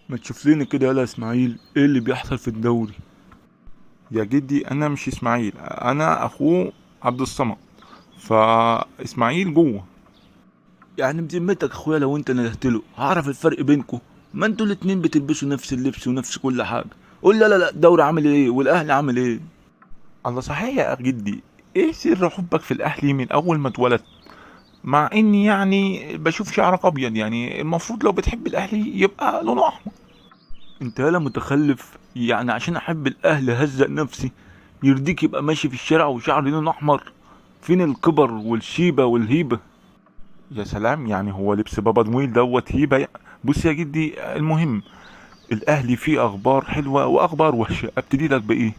ما تشوف لنا كده يا اسماعيل، ايه اللي بيحصل في الدوري؟ يا جدي انا مش اسماعيل، انا اخوه عبد الصمد. فاسماعيل جوه. يعني بذمتك اخويا لو انت ندهت له هعرف الفرق بينكم؟ ما انتوا الاتنين بتلبسوا نفس اللبس ونفس كل حاجه. قول لا لا لا، الدوري عامل ايه والاهلي عامل ايه؟ الله صحيح يا جدي، ايه سر حبك في الاهلي من اول ما اتولدت؟ مع اني يعني بشوف شعرك ابيض، يعني المفروض لو بتحب الاهلي يبقى لونه احمر. انت يالا متخلف، يعني عشان احب الاهلي هزق نفسي؟ يرضيك يبقى ماشي في الشارع وشعري لونه احمر؟ فين الكبر والشيبه والهيبه؟ يا سلام، يعني هو لبس بابا نويل دوت هيبه بص يا جدي، المهم الاهلي فيه اخبار حلوه واخبار وحشه، ابتدي لك بايه؟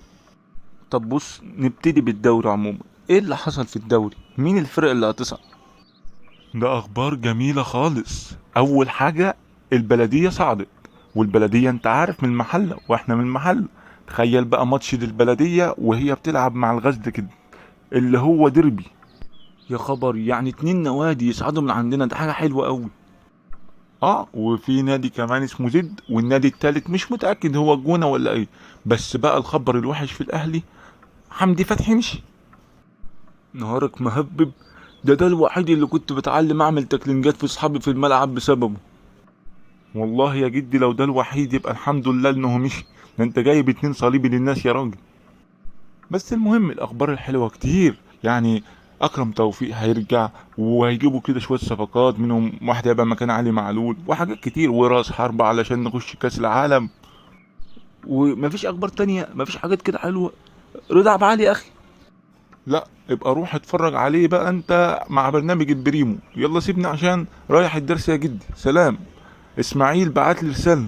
طب بص، نبتدي بالدوري عموما. ايه اللي حصل في الدوري؟ مين الفرق اللي هتصعد؟ ده اخبار جميله خالص. اول حاجه البلديه صعدت، والبلديه انت عارف من المحله واحنا من المحله. تخيل بقى ماتش للبلديه وهي بتلعب مع الغزل كده، اللي هو ديربي. يا خبر، يعني اتنين نوادي يصعدوا من عندنا؟ ده حاجه حلوه قوي. اه، وفي نادي كمان اسمه زد، والنادي التالت مش متاكد هو الجونه ولا ايه. بس بقى الخبر الوحش في الاهلي، حمدي فتحي مشي. نهارك مهبب. ده الوحيد اللي كنت بتعلم اعمل تاكلينجات في اصحابي في الملعب بسببه. والله يا جدي لو ده الوحيد يبقى الحمد لله انه مشي. ده انت جايب 2 صليبي للناس يا راجل. بس المهم الاخبار الحلوه كتير يعني. اكرم توفيق هيرجع، وهيجيبوا كده شويه صفقات، منهم واحد هيبقى مكان علي معلول، وحاجات كتير، وراس حربة علشان نخش كاس العالم. ومفيش اخبار تانية؟ مفيش حاجات كده حلوه؟ رضا عبد العال يا اخي. لا، ابقى روح اتفرج عليه بقى انت مع برنامج البريمو. يلا سيبني عشان رايح الدرس يا جدي، سلام. اسماعيل بعت لي رسالة.